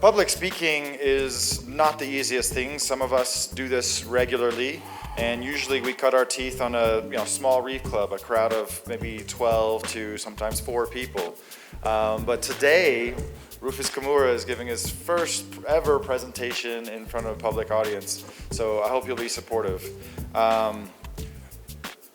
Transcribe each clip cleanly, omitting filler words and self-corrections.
Public speaking is not the easiest thing. Some of us do this regularly, and usually we cut our teeth on a small reef club, a crowd of maybe 12 to sometimes 4 people. But today, Rufus Kimura is giving his first ever presentation in front of a public audience, so I hope you'll be supportive.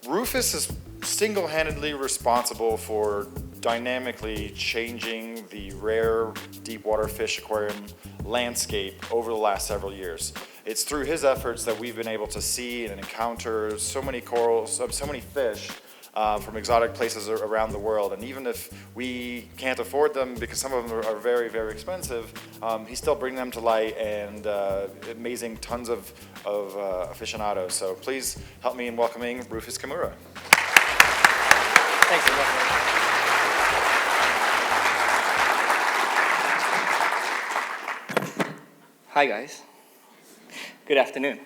Rufus is single-handedly responsible for dynamically changing the rare deep-water fish aquarium landscape over the last several years. It's through his efforts that we've been able to see and encounter so many corals, so many fish from exotic places around the world. And even if we can't afford them because some of them are very, very expensive, he's still bringing them to light and amazing tons of aficionados. So please help me in welcoming Rufus Kimura. Thanks so much. Hi guys. Good afternoon.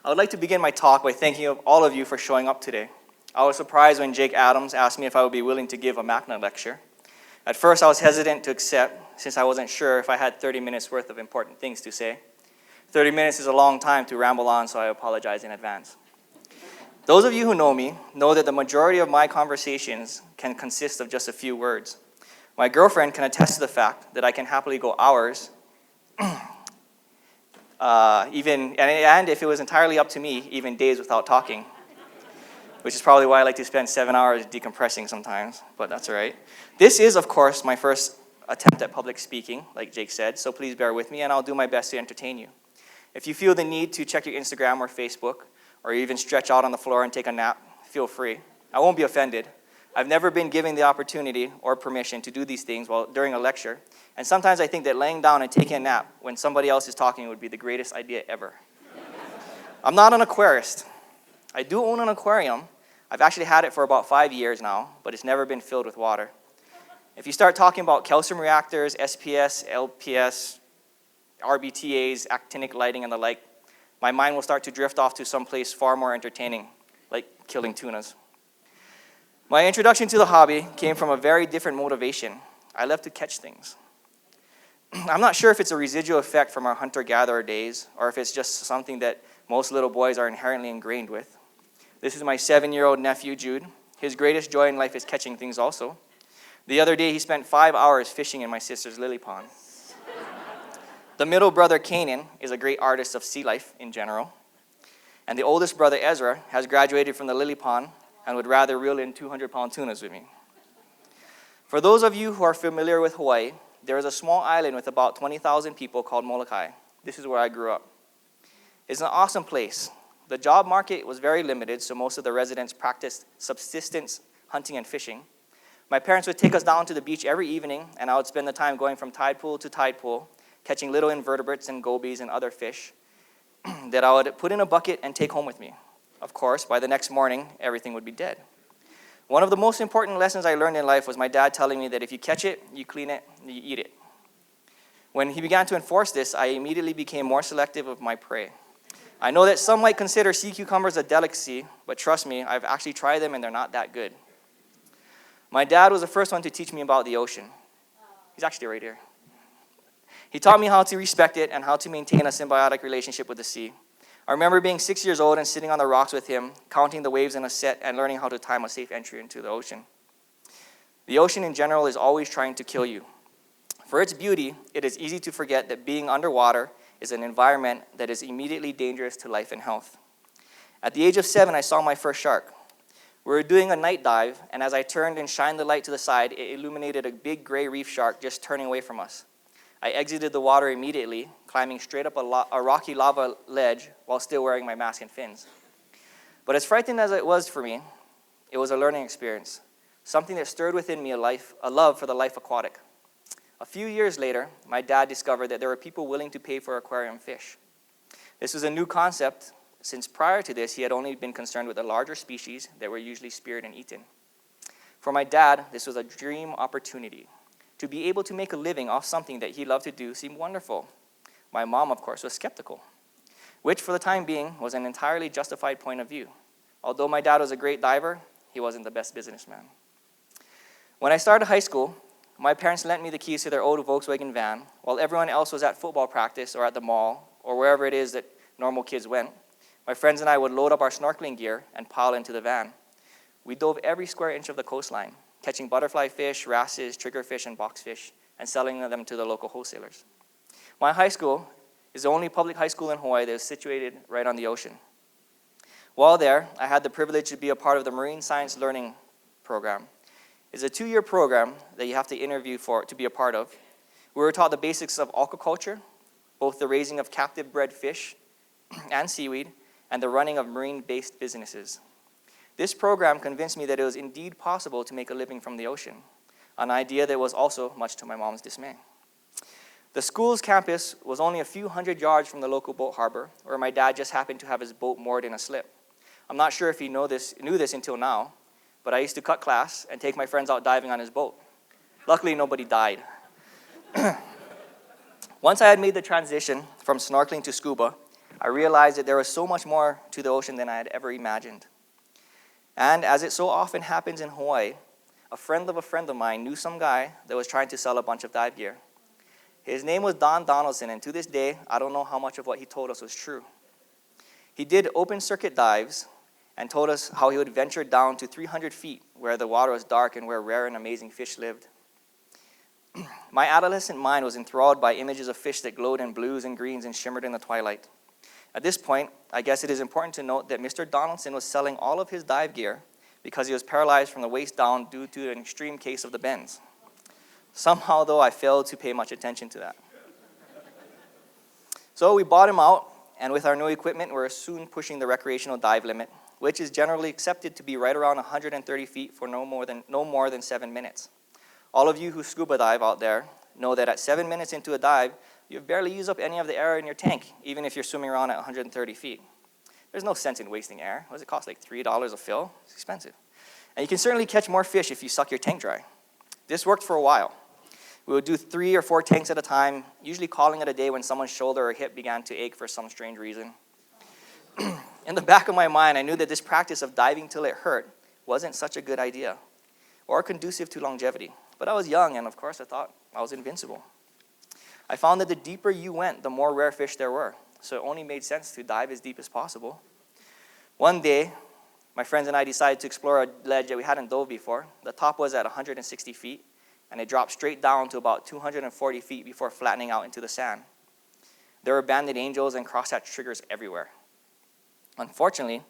I would like to begin my talk by thanking all of you for showing up today. I was surprised when Jake Adams asked me if I would be willing to give a MACNA lecture. At first I was hesitant to accept since I wasn't sure if I had 30 minutes worth of important things to say. 30 minutes is a long time to ramble on, so I apologize in advance. Those of you who know me know that the majority of my conversations can consist of just a few words. My girlfriend can attest to the fact that I can happily go hours, and if it was entirely up to me, even days without talking, which is probably why I like to spend 7 hours decompressing sometimes, but that's all right. This is, of course, my first attempt at public speaking, like Jake said, so please bear with me, and I'll do my best to entertain you. If you feel the need to check your Instagram or Facebook, or even stretch out on the floor and take a nap, feel free. I won't be offended. I've never been given the opportunity or permission to do these things during a lecture, and sometimes I think that laying down and taking a nap when somebody else is talking would be the greatest idea ever. I'm not an aquarist. I do own an aquarium. I've actually had it for about 5 years now, but it's never been filled with water. If you start talking about calcium reactors, SPS, LPS, RBTAs, actinic lighting, and the like, my mind will start to drift off to someplace far more entertaining, like killing tunas. My introduction to the hobby came from a very different motivation. I love to catch things. I'm not sure if it's a residual effect from our hunter-gatherer days, or if it's just something that most little boys are inherently ingrained with. This is my 7-year-old nephew, Jude. His greatest joy in life is catching things also. The other day, he spent 5 hours fishing in my sister's lily pond. The middle brother, Kanan, is a great artist of sea life in general. And the oldest brother, Ezra, has graduated from the lily pond and would rather reel in 200-pound tunas with me. For those of you who are familiar with Hawaii, there is a small island with about 20,000 people called Molokai. This is where I grew up. It's an awesome place. The job market was very limited, so most of the residents practiced subsistence hunting and fishing. My parents would take us down to the beach every evening, and I would spend the time going from tide pool to tide pool, catching little invertebrates and gobies and other fish that I would put in a bucket and take home with me. Of course, by the next morning, everything would be dead. One of the most important lessons I learned in life was my dad telling me that if you catch it, you clean it, you eat it. When he began to enforce this, I immediately became more selective of my prey. I know that some might consider sea cucumbers a delicacy, but trust me, I've actually tried them and they're not that good. My dad was the first one to teach me about the ocean. He's actually right here. He taught me how to respect it and how to maintain a symbiotic relationship with the sea. I remember being 6 years old and sitting on the rocks with him, counting the waves in a set and learning how to time a safe entry into the ocean. The ocean in general is always trying to kill you. For its beauty, it is easy to forget that being underwater is an environment that is immediately dangerous to life and health. At the age of 7, I saw my first shark. We were doing a night dive, and as I turned and shined the light to the side, it illuminated a big gray reef shark just turning away from us. I exited the water immediately, climbing straight up a rocky lava ledge while still wearing my mask and fins. But as frightening as it was for me, it was a learning experience, something that stirred within me a love for the life aquatic. A few years later, my dad discovered that there were people willing to pay for aquarium fish. This was a new concept, since prior to this, he had only been concerned with the larger species that were usually speared and eaten. For my dad, this was a dream opportunity. To be able to make a living off something that he loved to do seemed wonderful. My mom, of course, was skeptical, which for the time being was an entirely justified point of view. Although my dad was a great diver, he wasn't the best businessman. When I started high school, My parents lent me the keys to their old Volkswagen van while everyone else was at football practice or at the mall or wherever it is that normal kids went. My friends and I would load up our snorkeling gear and pile into the van. We dove every square inch of the coastline, catching butterfly fish, wrasses, triggerfish, and boxfish, and selling them to the local wholesalers. My high school is the only public high school in Hawaii that is situated right on the ocean. While there, I had the privilege to be a part of the Marine Science Learning Program. It's a 2-year program that you have to interview for to be a part of. We were taught the basics of aquaculture, both the raising of captive bred fish and seaweed, and the running of marine-based businesses. This program convinced me that it was indeed possible to make a living from the ocean, an idea that was also much to my mom's dismay. The school's campus was only a few hundred yards from the local boat harbor, where my dad just happened to have his boat moored in a slip. I'm not sure if he knew this until now, but I used to cut class and take my friends out diving on his boat. Luckily, nobody died. Once I had made the transition from snorkeling to scuba, I realized that there was so much more to the ocean than I had ever imagined. And as it so often happens in Hawaii, a friend of mine knew some guy that was trying to sell a bunch of dive gear. His name was Don Donaldson, and to this day, I don't know how much of what he told us was true. He did open circuit dives and told us how he would venture down to 300 feet where the water was dark and where rare and amazing fish lived. My adolescent mind was enthralled by images of fish that glowed in blues and greens and shimmered in the twilight. At this point, I guess it is important to note that Mr. Donaldson was selling all of his dive gear because he was paralyzed from the waist down due to an extreme case of the bends. Somehow, though, I failed to pay much attention to that. So we bought him out, and with our new equipment, we were soon pushing the recreational dive limit, which is generally accepted to be right around 130 feet for no more than 7 minutes. All of you who scuba dive out there know that at 7 minutes into a dive, you've barely used up any of the air in your tank, even if you're swimming around at 130 feet. There's no sense in wasting air. What does it cost, like $3 a fill? It's expensive. And you can certainly catch more fish if you suck your tank dry. This worked for a while. We would do 3 or 4 tanks at a time, usually calling it a day when someone's shoulder or hip began to ache for some strange reason. In the back of my mind, I knew that this practice of diving till it hurt wasn't such a good idea or conducive to longevity. But I was young, and of course, I thought I was invincible. I found that the deeper you went, the more rare fish there were, so it only made sense to dive as deep as possible. One day, my friends and I decided to explore a ledge that we hadn't dove before. The top was at 160 feet, and it dropped straight down to about 240 feet before flattening out into the sand. There were banded angels and crosshatch triggers everywhere. Unfortunately,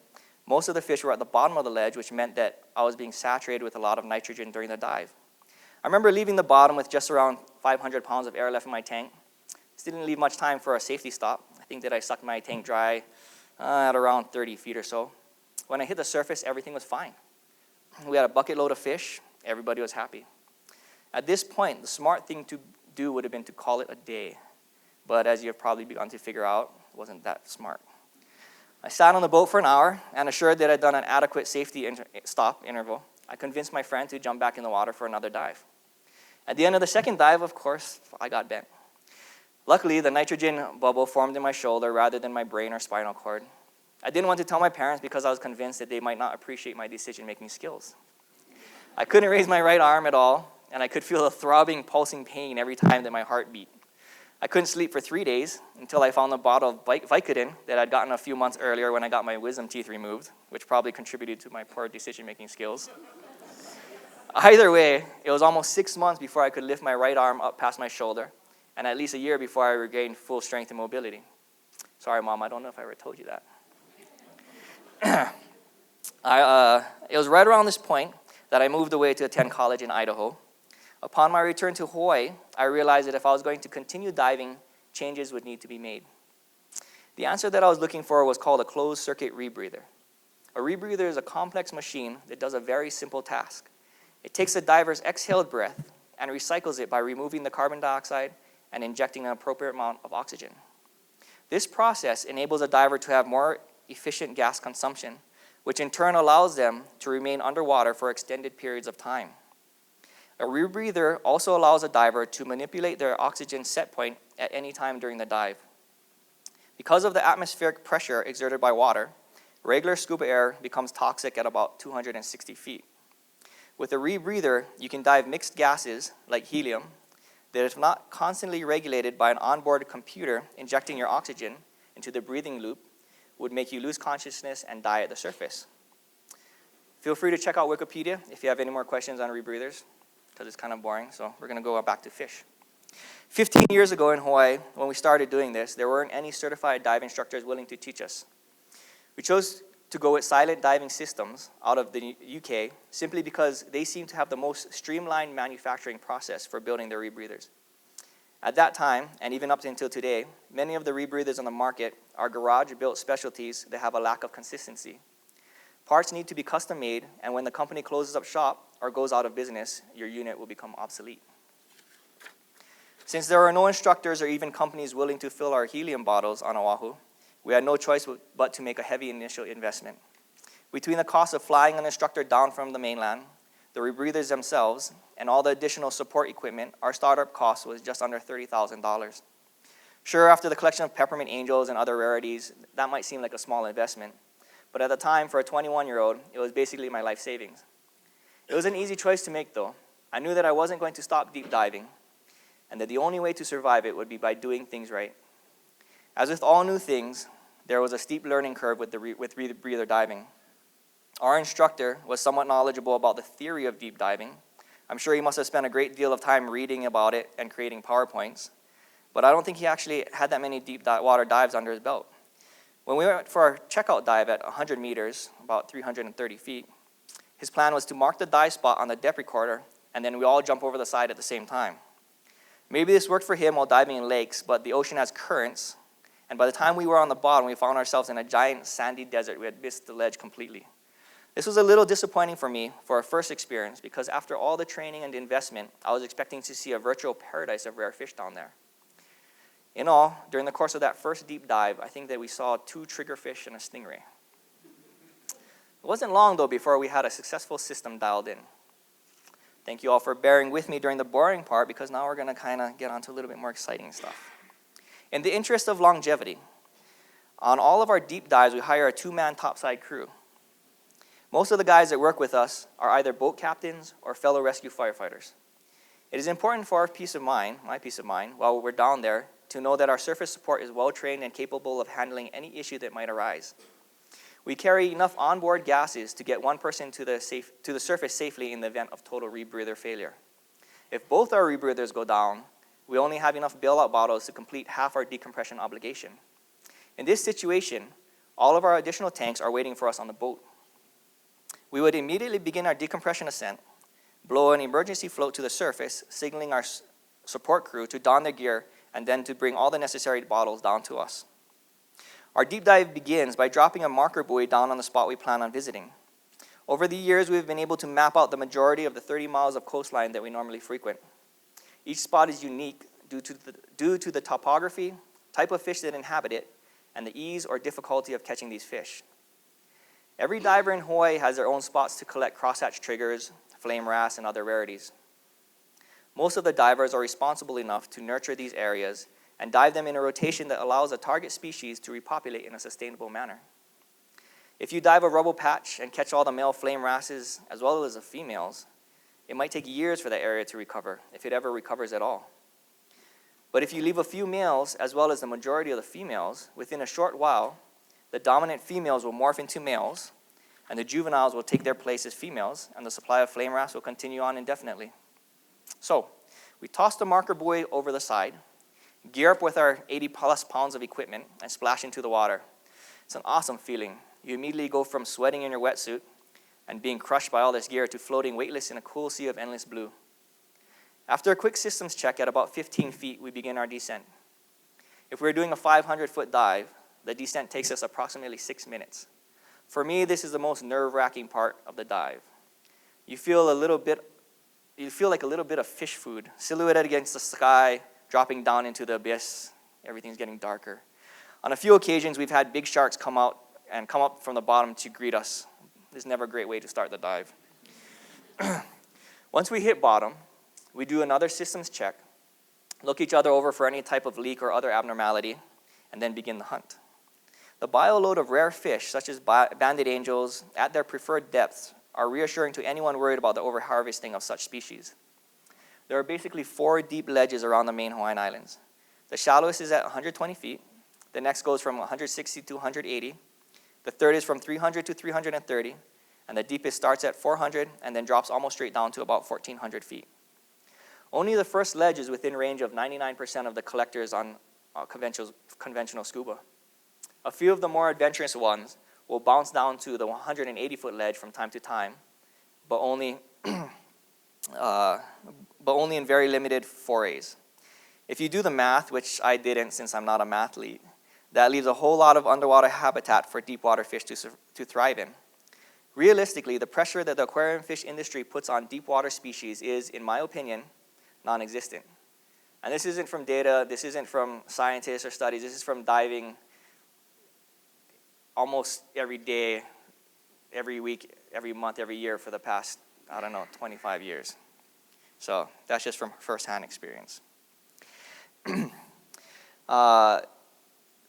most of the fish were at the bottom of the ledge, which meant that I was being saturated with a lot of nitrogen during the dive. I remember leaving the bottom with just around 500 pounds of air left in my tank. This didn't leave much time for a safety stop. I think that I sucked my tank dry at around 30 feet or so. When I hit the surface, everything was fine. We had a bucket load of fish. Everybody was happy. At this point, the smart thing to do would have been to call it a day. But as you have probably begun to figure out, it wasn't that smart. I sat on the boat for an hour, and assured that I'd done an adequate safety stop interval, I convinced my friend to jump back in the water for another dive. At the end of the second dive, of course, I got bent. Luckily, the nitrogen bubble formed in my shoulder rather than my brain or spinal cord. I didn't want to tell my parents because I was convinced that they might not appreciate my decision-making skills. I couldn't raise my right arm at all, and I could feel a throbbing, pulsing pain every time that my heart beat. I couldn't sleep for 3 days until I found a bottle of Vicodin that I'd gotten a few months earlier when I got my wisdom teeth removed, which probably contributed to my poor decision-making skills. Either way, it was almost 6 months before I could lift my right arm up past my shoulder, and at least a year before I regained full strength and mobility. Sorry, Mom, I don't know if I ever told you that. It was right around this point that I moved away to attend college in Idaho. Upon my return to Hawaii, I realized that if I was going to continue diving, changes would need to be made. The answer that I was looking for was called a closed-circuit rebreather. A rebreather is a complex machine that does a very simple task. It takes the diver's exhaled breath and recycles it by removing the carbon dioxide and injecting an appropriate amount of oxygen. This process enables a diver to have more efficient gas consumption, which in turn allows them to remain underwater for extended periods of time. A rebreather also allows a diver to manipulate their oxygen set point at any time during the dive. Because of the atmospheric pressure exerted by water, regular scuba air becomes toxic at about 260 feet. With a rebreather, you can dive mixed gases, like helium, that if not constantly regulated by an onboard computer injecting your oxygen into the breathing loop, would make you lose consciousness and die at the surface. Feel free to check out Wikipedia if you have any more questions on rebreathers, because it's kind of boring, so we're going to go back to fish. 15 years ago in Hawaii, when we started doing this, there weren't any certified dive instructors willing to teach us. We chose to go with silent diving systems out of the UK simply because they seem to have the most streamlined manufacturing process for building their rebreathers. At that time, and even up until today, many of the rebreathers on the market are garage-built specialties that have a lack of consistency. Parts need to be custom-made, and when the company closes up shop or goes out of business, your unit will become obsolete. Since there are no instructors or even companies willing to fill our helium bottles on Oahu, we had no choice but to make a heavy initial investment. Between the cost of flying an instructor down from the mainland, the rebreathers themselves, and all the additional support equipment, our startup cost was just under $30,000. Sure, after the collection of peppermint angels and other rarities, that might seem like a small investment, but at the time, for a 21-year-old, it was basically my life savings. It was an easy choice to make, though. I knew that I wasn't going to stop deep diving, and that the only way to survive it would be by doing things right. As with all new things, there was a steep learning curve with rebreather diving. Our instructor was somewhat knowledgeable about the theory of deep diving. I'm sure he must have spent a great deal of time reading about it and creating PowerPoints, but I don't think he actually had that many deep water dives under his belt. When we went for our checkout dive at 100 meters, about 330 feet, his plan was to mark the dive spot on the depth recorder, and then we all jump over the side at the same time. Maybe this worked for him while diving in lakes, but the ocean has currents, and by the time we were on the bottom, we found ourselves in a giant sandy desert. We had missed the ledge completely. This was a little disappointing for me for our first experience, because after all the training and investment, I was expecting to see a virtual paradise of rare fish down there. In all, during the course of that first deep dive, I think that we saw 2 triggerfish and a stingray. It wasn't long, though, before we had a successful system dialed in. Thank you all for bearing with me during the boring part, because now we're going to kind of get on to a little bit more exciting stuff. In the interest of longevity, on all of our deep dives, we hire a 2-man topside crew. Most of the guys that work with us are either boat captains or fellow rescue firefighters. It is important for our peace of mind, my peace of mind, while we're down there, to know that our surface support is well-trained and capable of handling any issue that might arise. We carry enough onboard gases to get one person to the surface safely in the event of total rebreather failure. If both our rebreathers go down, we only have enough bailout bottles to complete half our decompression obligation. In this situation, all of our additional tanks are waiting for us on the boat. We would immediately begin our decompression ascent, blow an emergency float to the surface, signaling our support crew to don their gear and then to bring all the necessary bottles down to us. Our deep dive begins by dropping a marker buoy down on the spot we plan on visiting. Over the years, we've been able to map out the majority of the 30 miles of coastline that we normally frequent. Each spot is unique due to the topography, type of fish that inhabit it, and the ease or difficulty of catching these fish. Every diver in Hawaii has their own spots to collect crosshatch triggers, flame wrasse, and other rarities. Most of the divers are responsible enough to nurture these areas and dive them in a rotation that allows a target species to repopulate in a sustainable manner. If you dive a rubble patch and catch all the male flame wrasses as well as the females, it might take years for that area to recover, if it ever recovers at all. But if you leave a few males as well as the majority of the females, within a short while, the dominant females will morph into males, and the juveniles will take their place as females, and the supply of flame wrasse will continue on indefinitely. So, we toss the marker buoy over the side, gear up with our 80-plus pounds of equipment, and splash into the water. It's an awesome feeling. You immediately go from sweating in your wetsuit and being crushed by all this gear to floating weightless in a cool sea of endless blue. After a quick systems check at about 15 feet, we begin our descent. If we're doing a 500-foot dive, the descent takes us approximately 6 minutes. For me, this is the most nerve-wracking part of the dive. You feel like a little bit of fish food, silhouetted against the sky, dropping down into the abyss. Everything's getting darker. On a few occasions, we've had big sharks come up from the bottom to greet us. This is never a great way to start the dive. Once we hit bottom, we do another systems check, look each other over for any type of leak or other abnormality, and then begin the hunt. The bioload of rare fish, such as banded angels, at their preferred depths, are reassuring to anyone worried about the overharvesting of such species. There are basically 4 deep ledges around the main Hawaiian Islands. The shallowest is at 120 feet. The next goes from 160 to 180. The third is from 300 to 330. And the deepest starts at 400 and then drops almost straight down to about 1,400 feet. Only the first ledge is within range of 99% of the collectors on conventional scuba. A few of the more adventurous ones will bounce down to the 180-foot ledge from time to time, but only in very limited forays. If you do the math, which I didn't since I'm not a mathlete, that leaves a whole lot of underwater habitat for deep water fish to thrive in. Realistically, the pressure that the aquarium fish industry puts on deep water species is, in my opinion, non-existent. And this isn't from data, this isn't from scientists or studies, this is from diving almost every day, every week, every month, every year for the past, 25 years. So that's just from firsthand experience.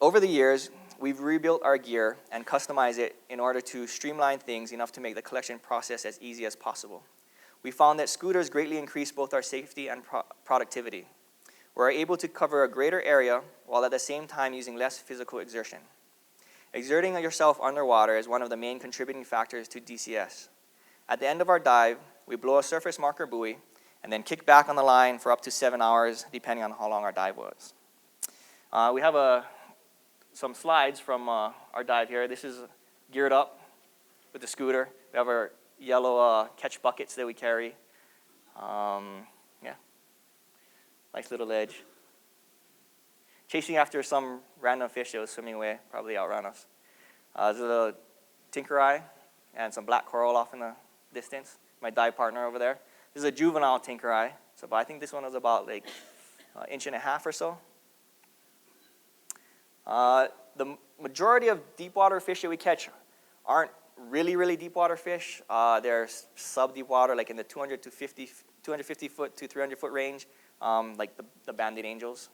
Over the years, we've rebuilt our gear and customized it in order to streamline things enough to make the collection process as easy as possible. We found that scooters greatly increase both our safety and productivity. We're able to cover a greater area while at the same time using less physical exertion. Exerting yourself underwater is one of the main contributing factors to DCS. At the end of our dive, we blow a surface marker buoy and then kick back on the line for up to 7 hours, depending on how long our dive was. We have some slides from our dive here. This is geared up with the scooter. We have our yellow catch buckets that we carry. Yeah, nice little ledge. Chasing after some random fish that was swimming away, probably outrun us. There's a tinker eye and some black coral off in the distance. My dive partner over there. This is a juvenile tinker eye. So, but I think this one was about like 1.5 inches or so. The majority of deep water fish that we catch aren't really deep water fish. They're sub-deep water, like in the 250 foot to 300 foot range, like the banded angels.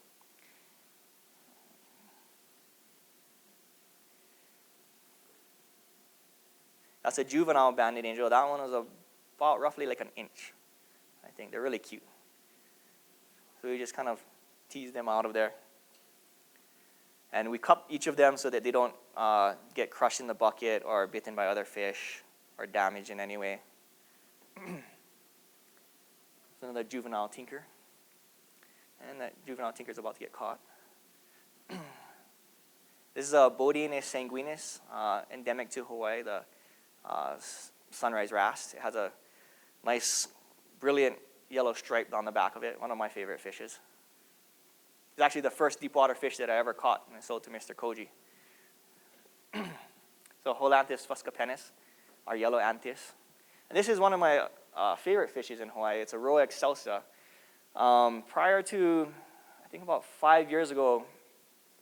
That's a juvenile banded angel. That one was about roughly like 1 inch. I think they're really cute. So we just kind of tease them out of there. And we cup each of them so that they don't get crushed in the bucket or bitten by other fish or damaged in any way. It's another juvenile tinker. And that juvenile tinker is about to get caught. This is a Bodianus sanguinis, endemic to Hawaii, the sunrise wrasse. It has a nice, brilliant yellow stripe on the back of it. One of my favorite fishes. It's actually the first deep water fish that I ever caught and I sold to Mr. Koji. So Holanthus fuscapennis, our yellow antis. And this is one of my favorite fishes in Hawaii. It's a Roa excelsa. Prior to, I think about 5 years ago,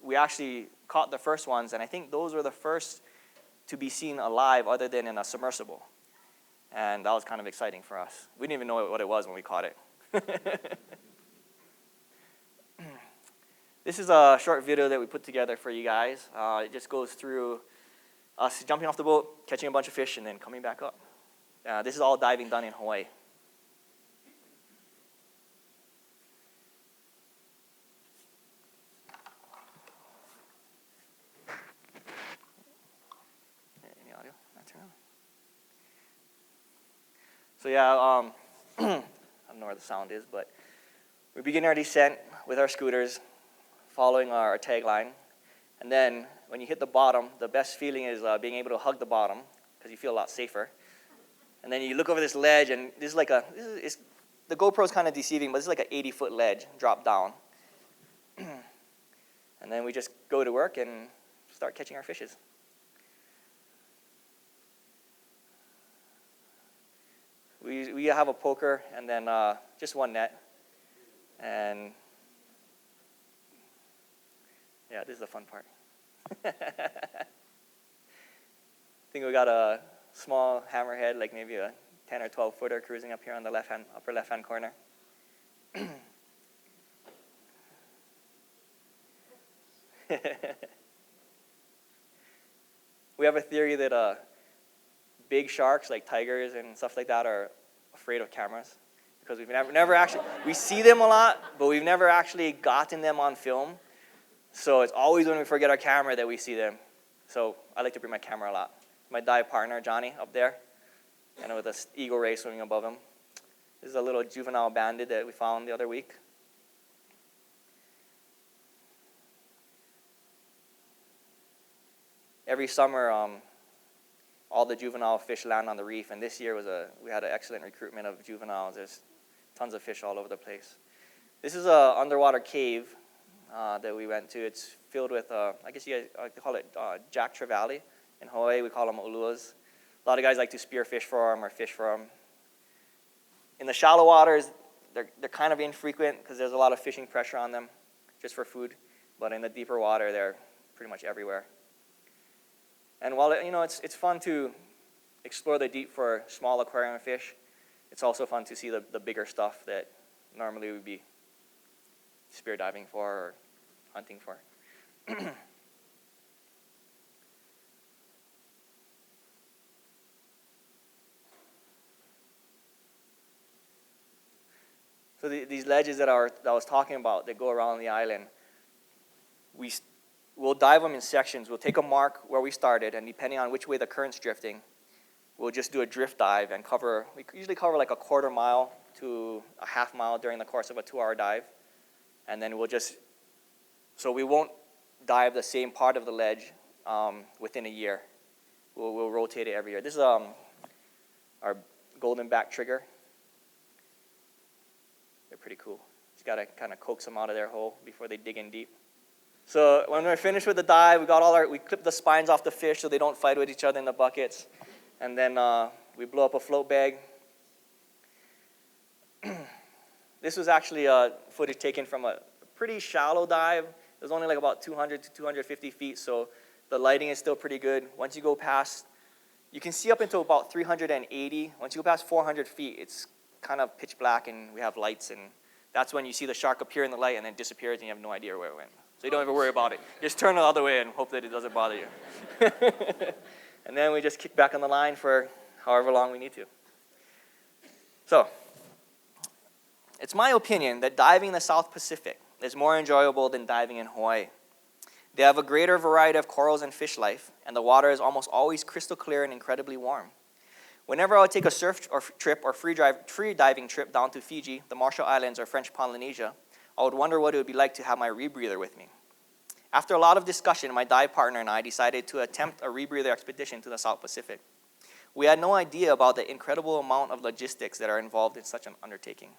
we actually caught the first ones, and I think those were the first to be seen alive other than in a submersible. And that was kind of exciting for us. We didn't even know what it was when we caught it. This is a short video that we put together for you guys. It just goes through us jumping off the boat, catching a bunch of fish, and then coming back up. This is all diving done in Hawaii. Any audio? Turn on. So yeah, I don't know where the sound is, but we begin our descent with our scooters, following our tagline. And then when you hit the bottom, the best feeling is being able to hug the bottom because you feel a lot safer. And then you look over this ledge, and this is like the GoPro's kind of deceiving, but it's like an 80-foot ledge drop down. And then we just go to work and start catching our fishes. We have a poker and then just one net. And yeah, this is the fun part. I think we got a small hammerhead, like maybe a 10 or 12 footer cruising up here on the upper left-hand corner. We have a theory that big sharks like tigers and stuff like that are afraid of cameras because we've never actually, we see them a lot, but we've never actually gotten them on film. So it's always when we forget our camera that we see them. So I like to bring my camera a lot. My dive partner, Johnny, up there, and with an eagle ray swimming above him. This is a little juvenile banded that we found the other week. Every summer, all the juvenile fish land on the reef, and this year we had an excellent recruitment of juveniles. There's tons of fish all over the place. This is an underwater cave that we went to. It's filled with, I guess you guys like to call it jack trevally. In Hawaii, we call them uluas. A lot of guys like to spear fish for them or fish for them. In the shallow waters, they're kind of infrequent because there's a lot of fishing pressure on them just for food. But in the deeper water, they're pretty much everywhere. And while it's fun to explore the deep for small aquarium fish, it's also fun to see the bigger stuff that normally we'd be spear diving for or hunting for. So these ledges that I was talking about that go around the island, we'll dive them in sections. We'll take a mark where we started, and depending on which way the current's drifting, we'll just do a drift dive and we usually cover like a quarter mile to a half mile during the course of a 2-hour dive. And then so we won't dive the same part of the ledge within a year. We'll rotate it every year. This is our golden back trigger. They're pretty cool. Just got to kind of coax them out of their hole before they dig in deep. So when we're finished with the dive, we clip the spines off the fish so they don't fight with each other in the buckets. And then we blow up a float bag. This was actually footage taken from a pretty shallow dive. It was only like about 200 to 250 feet, so the lighting is still pretty good. Once you go past, you can see up until about 380. Once you go past 400 feet, it's kind of pitch black and we have lights, and that's when you see the shark appear in the light and then disappears and you have no idea where it went. So you don't even worry about it. Just turn the other way and hope that it doesn't bother you. And then we just kick back on the line for however long we need to. So, it's my opinion that diving in the South Pacific is more enjoyable than diving in Hawaii. They have a greater variety of corals and fish life, and the water is almost always crystal clear and incredibly warm. Whenever I would take a surf trip or free diving trip down to Fiji, the Marshall Islands, or French Polynesia, I would wonder what it would be like to have my rebreather with me. After a lot of discussion, my dive partner and I decided to attempt a rebreather expedition to the South Pacific. We had no idea about the incredible amount of logistics that are involved in such an undertaking.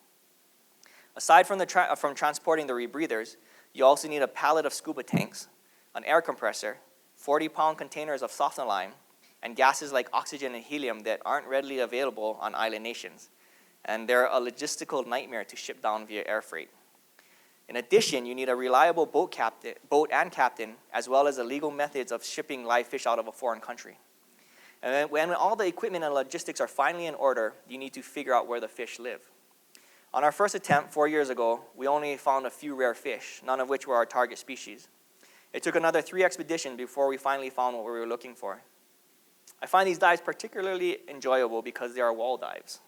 Aside from transporting the rebreathers, you also need a pallet of scuba tanks, an air compressor, 40-pound containers of soft lime, and gases like oxygen and helium that aren't readily available on island nations. And they're a logistical nightmare to ship down via air freight. In addition, you need a reliable boat and captain, as well as the legal methods of shipping live fish out of a foreign country. And then when all the equipment and logistics are finally in order, you need to figure out where the fish live. On our first attempt 4 years ago, we only found a few rare fish, none of which were our target species. It took another 3 expeditions before we finally found what we were looking for. I find these dives particularly enjoyable because they are wall dives.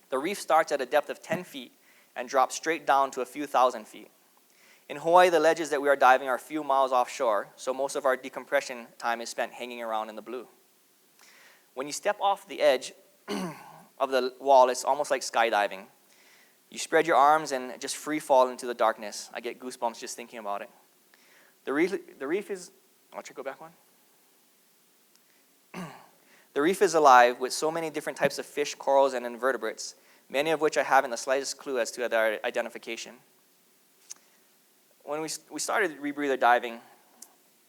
The reef starts at a depth of 10 feet and drops straight down to a few thousand feet. In Hawaii, the ledges that we are diving are a few miles offshore, so most of our decompression time is spent hanging around in the blue. When you step off the edge of the wall, it's almost like skydiving. You spread your arms and just free fall into the darkness. I get goosebumps just thinking about it. The reef is, I'll try to go back one. The reef is alive with so many different types of fish, corals, and invertebrates, many of which I haven't the slightest clue as to their identification. When we started rebreather diving,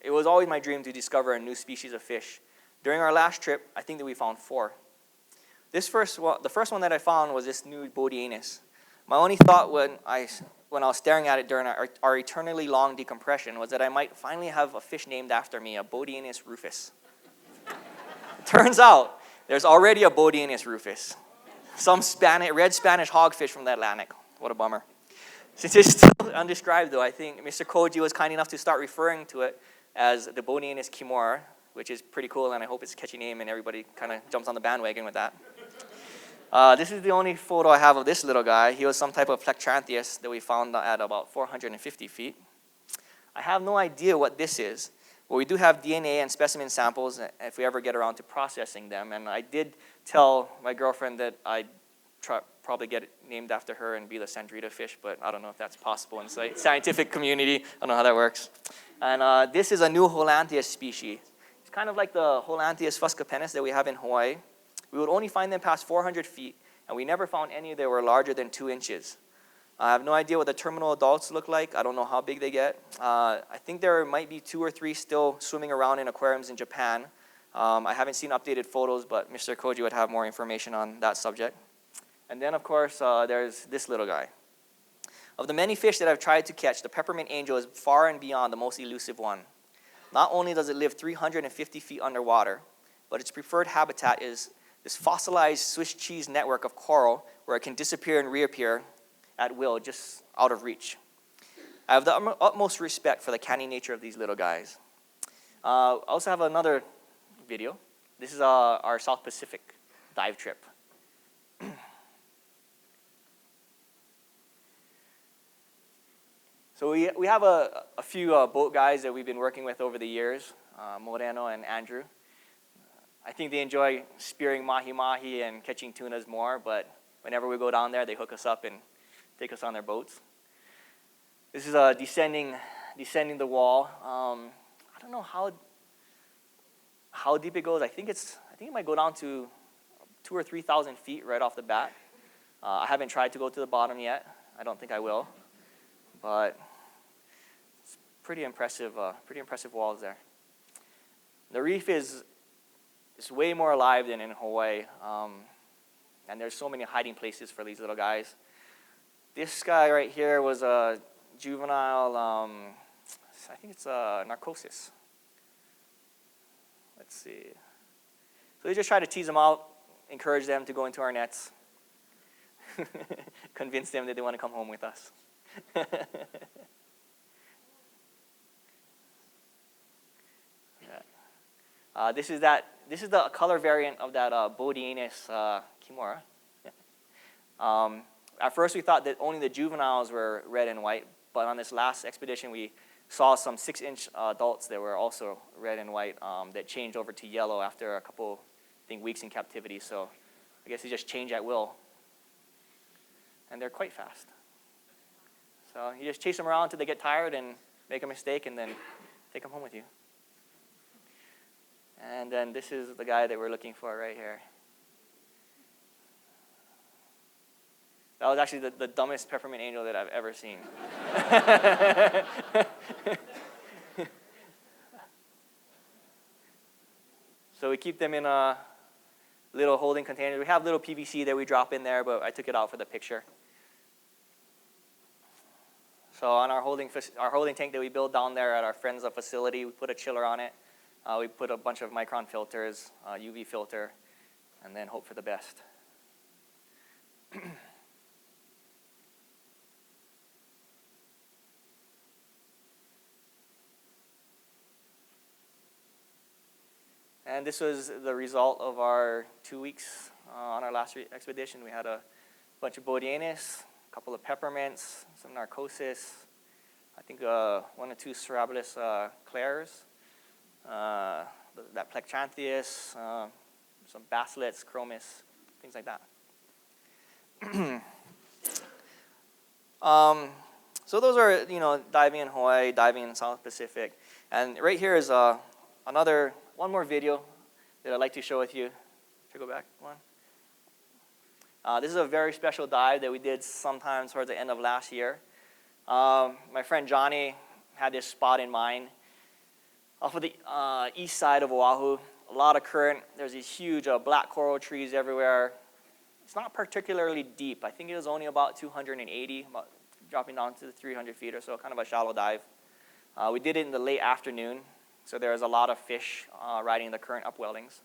it was always my dream to discover a new species of fish. During our last trip, I think that we found 4. The first one that I found was this new Bodianus. My only thought when I was staring at it during our eternally long decompression was that I might finally have a fish named after me, a Bodianus Rufus. It turns out there's already a Bodianus Rufus, some red Spanish hogfish from the Atlantic. What a bummer. Since it's still undescribed, though, I think Mr. Koji was kind enough to start referring to it as the Bodianus Kimura, which is pretty cool, and I hope it's catchy name and everybody kind of jumps on the bandwagon with that. This is the only photo I have of this little guy. He was some type of Plectrantheus that we found at about 450 feet. I have no idea what this is, but we do have DNA and specimen samples if we ever get around to processing them. And I did tell my girlfriend that I'd probably get it named after her and be the Sandrita fish, but I don't know if that's possible in the scientific community. I don't know how that works. And this is a new Holanthius species. It's kind of like the Holanthius fuscapennis that we have in Hawaii. We would only find them past 400 feet, and we never found any that were larger than 2 inches. I have no idea what the terminal adults look like. I don't know how big they get. I think there might be 2 or 3 still swimming around in aquariums in Japan. I haven't seen updated photos, but Mr. Koji would have more information on that subject. And then, of course, there's this little guy. Of the many fish that I've tried to catch, the peppermint angel is far and beyond the most elusive one. Not only does it live 350 feet underwater, but its preferred habitat is this fossilized Swiss cheese network of coral where it can disappear and reappear at will, just out of reach. I have the utmost respect for the canny nature of these little guys. I also have another video. This is our South Pacific dive trip. So we have a few boat guys that we've been working with over the years, Moreno and Andrew. I think they enjoy spearing mahi-mahi and catching tunas more, but whenever we go down there, they hook us up and take us on their boats. This is descending the wall. I don't know how deep it goes. I think it might go down to 2,000 or 3,000 feet right off the bat. I haven't tried to go to the bottom yet. I don't think I will, but it's pretty impressive walls there. The reef is way more alive than in Hawaii, and there's so many hiding places for these little guys. This guy right here was a juvenile, I think it's a narcosis. Let's see. So we just try to tease them out, encourage them to go into our nets, convince them that they want to come home with us. This is the color variant of that Bodianus Kimura. At first we thought that only the juveniles were red and white, but on this last expedition we saw some 6-inch adults that were also red and white that changed over to yellow after a couple, I think, weeks in captivity. So I guess they just change at will. And they're quite fast. So you just chase them around until they get tired and make a mistake and then take them home with you. And then this is the guy that we're looking for right here. That was actually the dumbest peppermint angel that I've ever seen. So we keep them in a little holding container. We have little PVC that we drop in there, but I took it out for the picture. So on our holding tank that we built down there at our friend's facility, we put a chiller on it. We put a bunch of micron filters, UV filter, and then hope for the best. And this was the result of our 2 weeks on our last expedition. We had a bunch of Bodianus, a couple of peppermints, some narcosis, I think 1 or 2 Cerabilis clares, that Plectrantheus, some baselets, chromis, things like that. So those are, diving in Hawaii, diving in South Pacific. And right here is one more video that I'd like to share with you. Should I go back one? This is a very special dive that we did sometime towards the end of last year. My friend Johnny had this spot in mind. Off of the east side of Oahu, a lot of current. There's these huge black coral trees everywhere. It's not particularly deep. I think it was only about 280, dropping down to 300 feet or so, kind of a shallow dive. We did it in the late afternoon, so there was a lot of fish riding the current upwellings.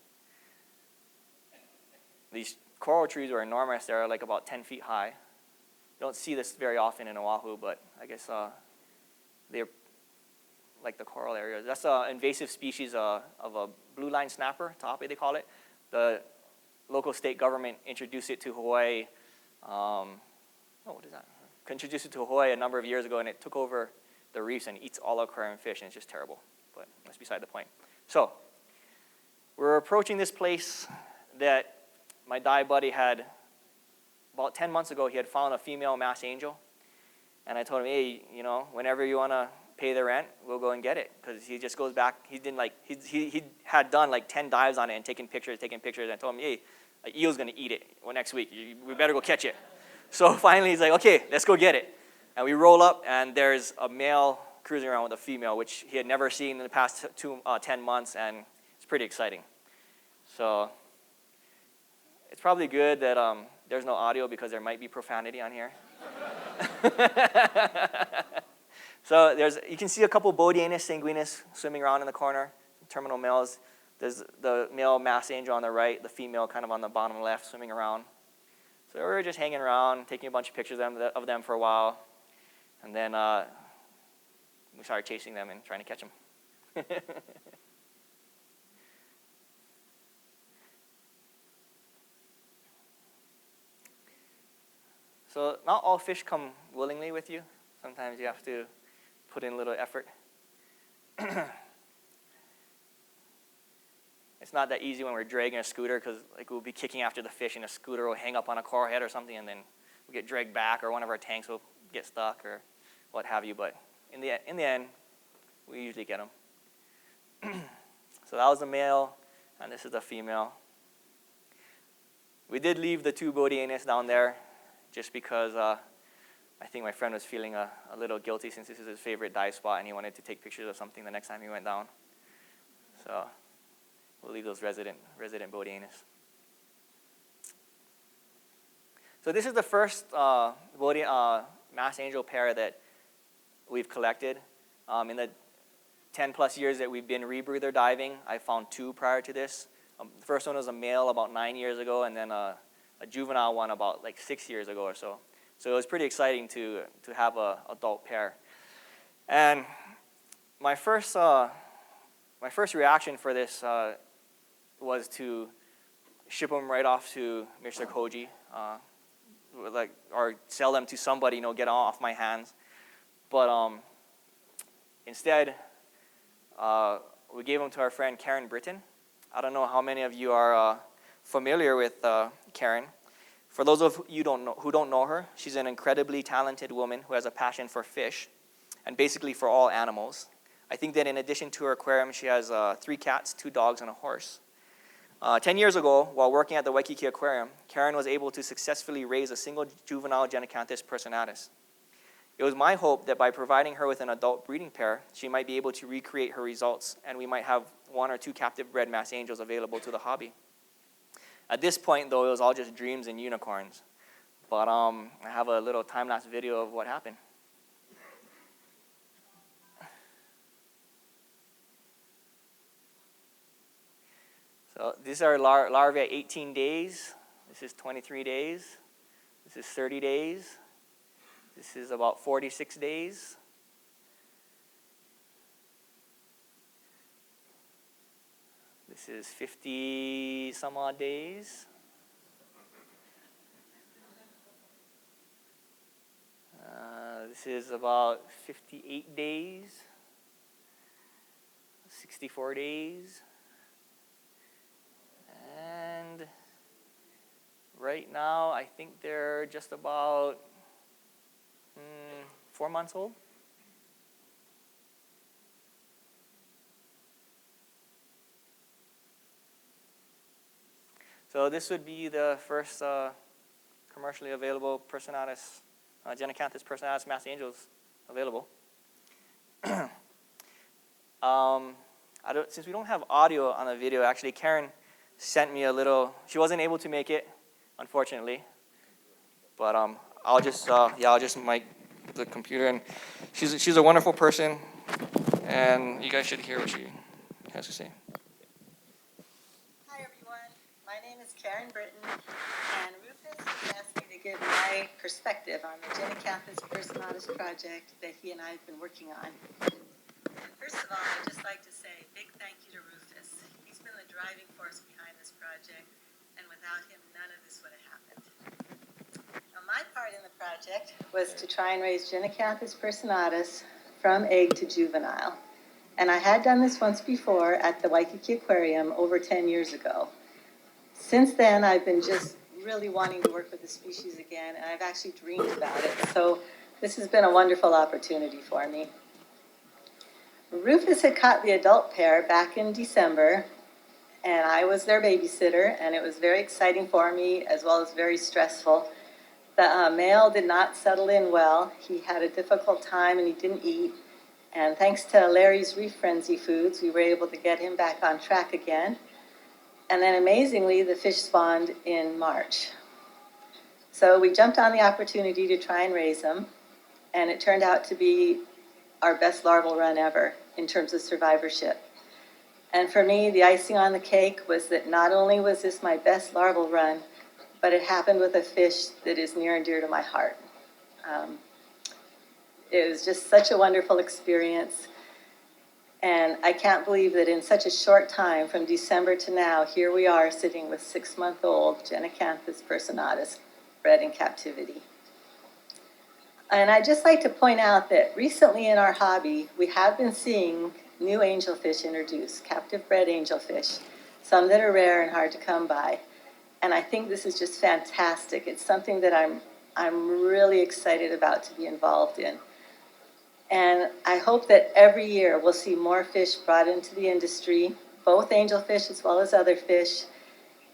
These coral trees were enormous. They're like about 10 feet high. You don't see this very often in Oahu, but I guess they're like the coral area. That's an invasive species of a blue line snapper, tope they call it. The local state government introduced it to Hawaii. What is that? Introduced it to Hawaii a number of years ago, and it took over the reefs and eats all aquarium fish, and it's just terrible. But that's beside the point. So we're approaching this place that my dive buddy had, about 10 months ago, he had found a female mass angel. And I told him, hey, you know, whenever you want to pay the rent, we'll go and get it. Because he just goes back, he had done like 10 dives on it and taken pictures. And I told him, hey, an eel's going to eat it next week. We better go catch it. So finally he's like, okay, let's go get it. And we roll up, and there's a male cruising around with a female, which he had never seen in the past 10 months, and it's pretty exciting. So it's probably good that there's no audio, because there might be profanity on here. So you can see a couple Bodianus sanguinus swimming around in the corner, terminal males. There's the male mass angel on the right, the female kind of on the bottom left swimming around. So we were just hanging around, taking a bunch of pictures of them for a while. And then we started chasing them and trying to catch them. So not all fish come willingly with you. Sometimes you have to put in a little effort. It's not that easy when we're dragging a scooter, because like we'll be kicking after the fish and a scooter will hang up on a coral head or something, and then we get dragged back, or one of our tanks will get stuck or what have you. But in the end, we usually get them. So that was the male, and this is the female. We did leave the two Bodianus down there just because I think my friend was feeling a little guilty, since this is his favorite dive spot and he wanted to take pictures of something the next time he went down. So we'll leave those resident Bodianus. So this is the first mass angel pair that we've collected. In the 10 plus years that we've been rebreather diving, I found two prior to this. The first one was a male about 9 years ago, and then a juvenile one about like 6 years ago or so. So it was pretty exciting to have an adult pair. And my first reaction for this was to ship them right off to Mr. Koji, or sell them to somebody, get them off my hands. But instead, we gave them to our friend Karen Britton. I don't know how many of you are familiar with Karen. For those of you who don't know her, she's an incredibly talented woman who has a passion for fish, and basically for all animals. I think that in addition to her aquarium, she has 3 cats, 2 dogs, and a horse. 10 years ago, while working at the Waikiki Aquarium, Karen was able to successfully raise a single juvenile Genecanthus personatus. It was my hope that by providing her with an adult breeding pair, she might be able to recreate her results, and we might have 1 or 2 captive bred mass angels available to the hobby. At this point, though, it was all just dreams and unicorns. But I have a little time-lapse video of what happened. So these are larvae at 18 days. This is 23 days. This is 30 days. This is about 46 days. This is 50 some odd days. This is about 58 days. 64 days. And right now, I think they're just about 4 months old. So this would be the first commercially available personatus, Genecanthus personatus mass angels available. Since we don't have audio on the video, actually, Karen sent me a little. She wasn't able to make it, unfortunately. But I'll just mic the computer, and she's a wonderful person, and you guys should hear what she has to say. Hi everyone, my name is Karen Britton, and Rufus has asked me to give my perspective on the Genecanthus personatus project that he and I have been working on. First of all, I'd just like to say a big thank you to Rufus. He's been the driving force behind this project, and without him, none of this would have happened. Now, my part in the project was to try and raise Genacanthus personatus from egg to juvenile. And I had done this once before at the Waikiki Aquarium over 10 years ago. Since then, I've been just really wanting to work with the species again, and I've actually dreamed about it. So this has been a wonderful opportunity for me. Rufus had caught the adult pair back in December, and I was their babysitter, and it was very exciting for me as well as very stressful. The male did not settle in well. He had a difficult time and he didn't eat. And thanks to Larry's Reef Frenzy Foods, we were able to get him back on track again. And then amazingly, the fish spawned in March. So we jumped on the opportunity to try and raise him, and it turned out to be our best larval run ever in terms of survivorship. And for me, the icing on the cake was that not only was this my best larval run, but it happened with a fish that is near and dear to my heart. It was just such a wonderful experience. And I can't believe that in such a short time, from December to now, here we are sitting with 6-month-old Genacanthus personatus bred in captivity. And I'd just like to point out that recently in our hobby, we have been seeing new angelfish introduced, captive bred angelfish, some that are rare and hard to come by. And I think this is just fantastic. It's something that I'm really excited about to be involved in. And I hope that every year we'll see more fish brought into the industry, both angelfish as well as other fish.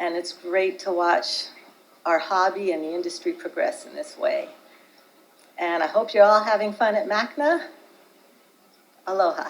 And it's great to watch our hobby and the industry progress in this way. And I hope you're all having fun at MACNA. Aloha.